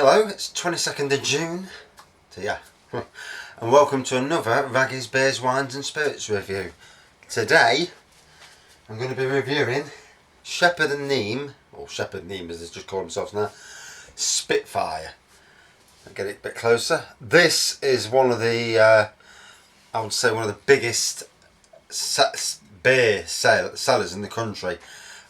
Hello, it's 22nd of June, so yeah, and welcome to another Raggy's Beers, Wines and Spirits review. Today, I'm going to be reviewing Shepherd Neame, or Shepherd Neame as they just call themselves now, Spitfire. I'll get it a bit closer. This is one of the, I would say one of the biggest beer sellers in the country.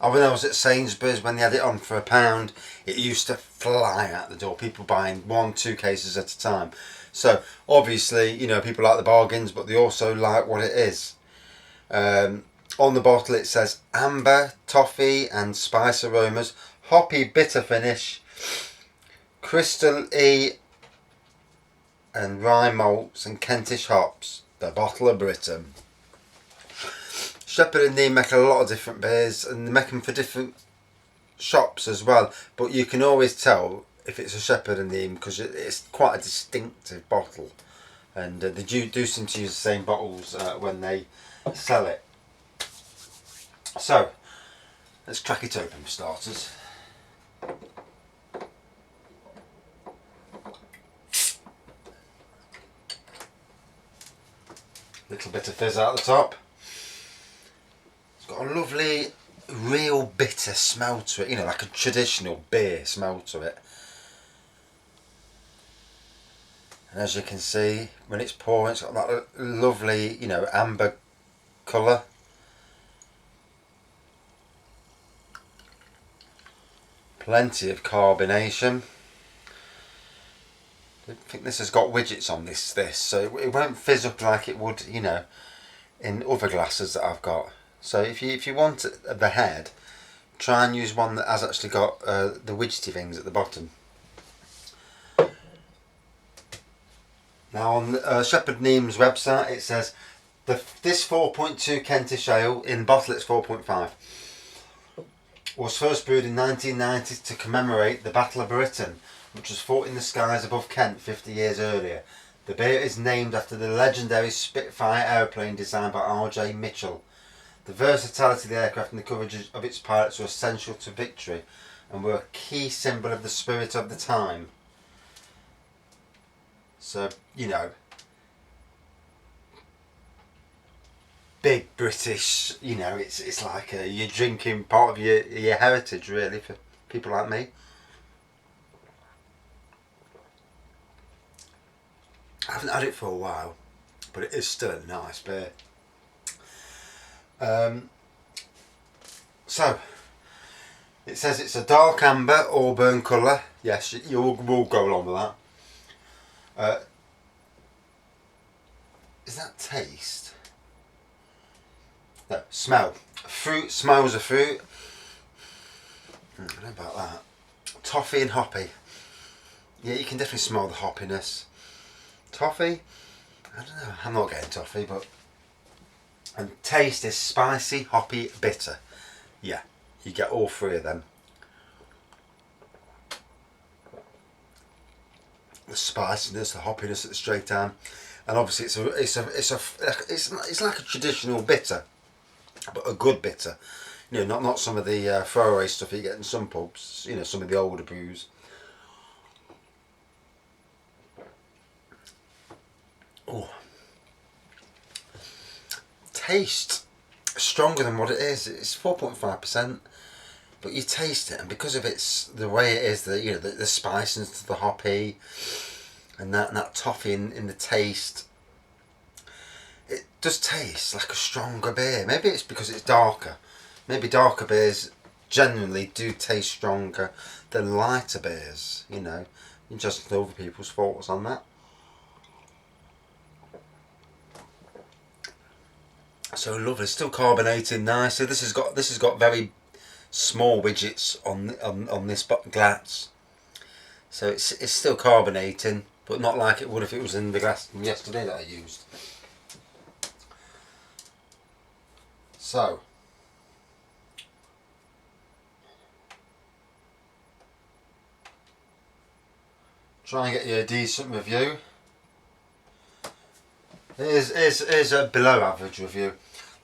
When I was at Sainsbury's, when they had it on for £1, it used to fly out the door. People buying 1-2 cases at a time. So obviously, you know, people like the bargains, but they also like what it is. On the bottle it says amber, toffee and spice aromas, hoppy bitter finish, crystal E and rye malts and Kentish hops. The bottle of Britain. Shepherd Neame make a lot of different beers, and they make them for different shops as well, but you can always tell if it's a Shepherd Neame because it's quite a distinctive bottle, and they do seem to use the same bottles when they sell it. So let's crack it open for starters. Little bit of fizz out the top. Got a lovely real bitter smell to it, you know, like a traditional beer smell to it. And as you can see, when it's pouring, it's got that lovely, you know, amber colour. Plenty of carbonation. I think this has got widgets on this, so it won't fizz up like it would, you know, in other glasses that I've got. So if you want the head, try and use one that has actually got the widgety things at the bottom. Now on Shepherd Neame's website it says this 4.2 Kentish ale, in bottle it's 4.5, was first brewed in 1990 to commemorate the Battle of Britain, which was fought in the skies above Kent 50 years earlier. The beer is named after the legendary Spitfire aeroplane designed by R.J. Mitchell. The versatility of the aircraft and the courage of its pilots were essential to victory and were a key symbol of the spirit of the time. So, you know, big British, you know, it's like you're drinking part of your heritage really for people like me. I haven't had it for a while, but it is still a nice beer. So it says it's a dark amber auburn colour. Yes, we'll go along with that. Is that taste? No, smell. Fruit, smells of fruit. I don't know about that. Toffee and hoppy. Yeah, you can definitely smell the hoppiness. Toffee? I don't know, I'm not getting toffee, but... And taste is spicy, hoppy, bitter. Yeah, you get all three of them. The spiciness, the hoppiness at the straight time, and obviously it's like a traditional bitter, but a good bitter. You know, not some of the throwaway stuff you get in some pubs. You know, some of the older brews. Oh. Taste stronger than what it is. It's 4.5%, but you taste it, and because of the way it is, you know, the spiciness, the hoppy, and that toffee in the taste, it does taste like a stronger beer. Maybe it's because it's darker. Maybe darker beers generally do taste stronger than lighter beers. You know, interested to know other people's thoughts on that. So lovely, still carbonating nicely. This has got very small widgets on this glass, so it's still carbonating, but not like it would if it was in the glass from yesterday that I used. So try and get you a decent review. Here's a below average review.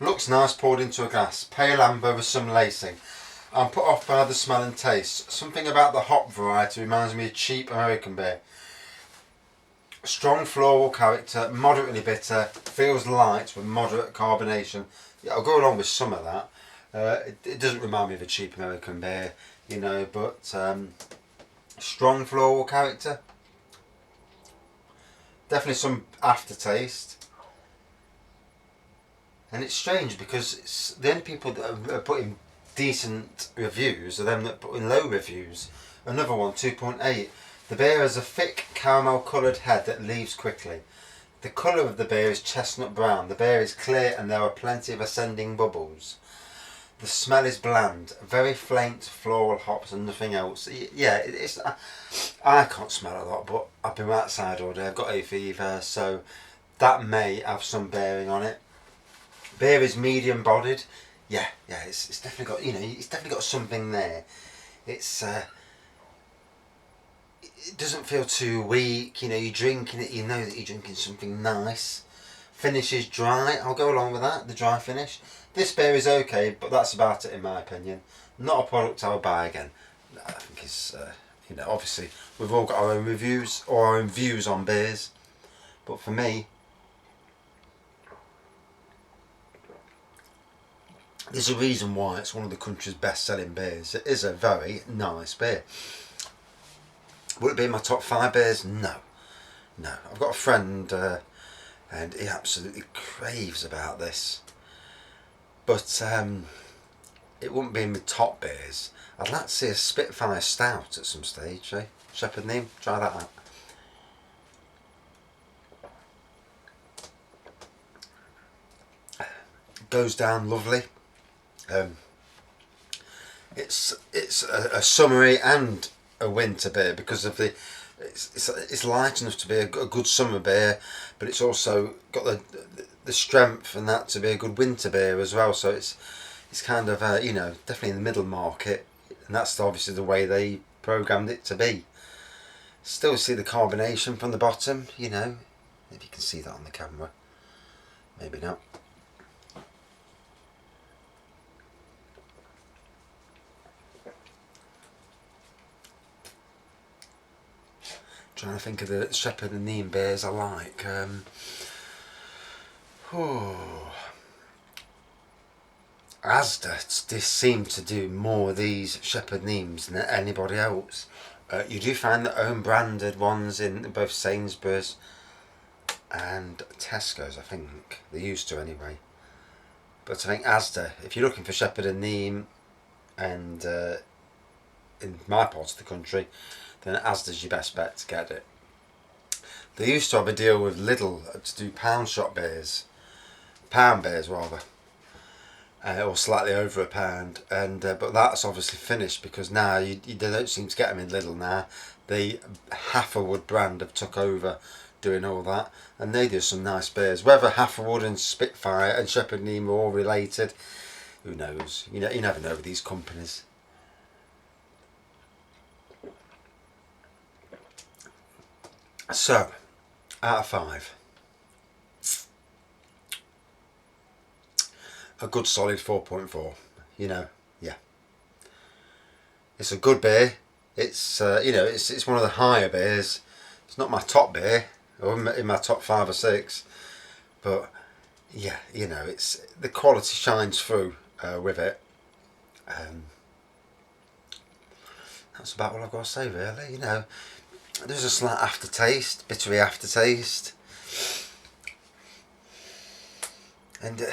Looks nice poured into a glass. Pale amber with some lacing. I'm put off by the smell and taste. Something about the hop variety reminds me of cheap American beer. Strong floral character, moderately bitter, feels light with moderate carbonation. Yeah, I'll go along with some of that. It doesn't remind me of a cheap American beer, you know, but strong floral character. Definitely some aftertaste. And it's strange because it's the only people that are putting decent reviews are them that put in low reviews. Another one, 2.8. The beer has a thick caramel coloured head that leaves quickly. The colour of the beer is chestnut brown. The beer is clear and there are plenty of ascending bubbles. The smell is bland, very faint floral hops and nothing else. Yeah, it's. I can't smell a lot, but I've been outside all day. I've got hay fever, so that may have some bearing on it. Beer is medium bodied. Yeah, it's definitely got, you know, it's definitely got something there. It's it doesn't feel too weak. You know, you're drinking it, you know that you're drinking something nice. Finish is dry. I'll go along with that. The dry finish. This beer is okay, but that's about it in my opinion. Not a product I'll buy again. I think it's you know, obviously we've all got our own reviews or our own views on beers, but for me, there's a reason why it's one of the country's best selling beers. It is a very nice beer. Would it be in my top 5 beers? No. I've got a friend and he absolutely craves about this. But it wouldn't be in the top beers. I'd like to see a Spitfire stout at some stage, eh? Shepherd Neame, try that out. Goes down lovely. It's a summery and a winter beer because of the it's light enough to be a good summer beer, but it's also got the strength and that to be a good winter beer as well. So it's kind of you know, definitely in the middle market, and that's obviously the way they programmed it to be. Still see the carbonation from the bottom, you know, if you can see that on the camera. Maybe not. Trying to think of the Shepherd Neame beers I like. Asda seem to do more of these Shepherd Neames than anybody else. You do find the own branded ones in both Sainsbury's and Tesco's, I think. They used to anyway. But I think Asda, if you're looking for Shepherd Neame and in my part of the country, then Asda's your best bet to get it. They used to have a deal with Lidl to do pound beers rather, or slightly over £1, and but that's obviously finished because now they don't seem to get them in Lidl now. The Haverwood brand have took over doing all that, and they do some nice beers. Whether Haverwood and Spitfire and Shepherd Neame are all related, who knows? You never know with these companies. So, out of 5, a good solid 4.4. You know, yeah, it's a good beer. It's you know, it's one of the higher beers. It's not my top beer, or in my top 5 or 6, but yeah, you know, it's the quality shines through with it. That's about all I've got to say, really. You know, there's a slight aftertaste, bittery aftertaste, and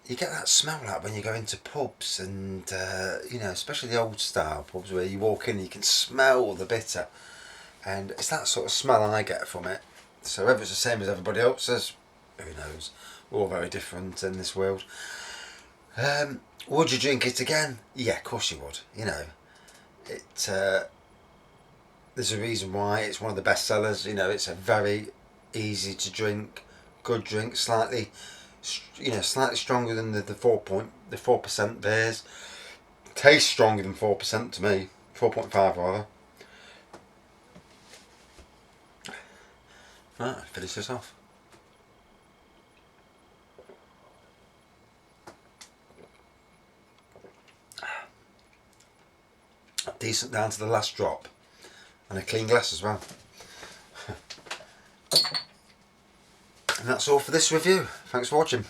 you get that smell like when you go into pubs, and you know, especially the old style pubs where you walk in and you can smell the bitter, and it's that sort of smell I get from it. So whether it's the same as everybody else's, who knows? We're all very different in this world. Would you drink it again? Yeah, of course you would. You know, it. There's a reason why it's one of the best sellers. You know, it's a very easy to drink, good drink, slightly stronger than the 4% beers. Tastes stronger than 4% to me, 4.5 rather. Right, finish this off. decent down to the last drop, and a clean glass as well. And that's all for this review. Thanks for watching.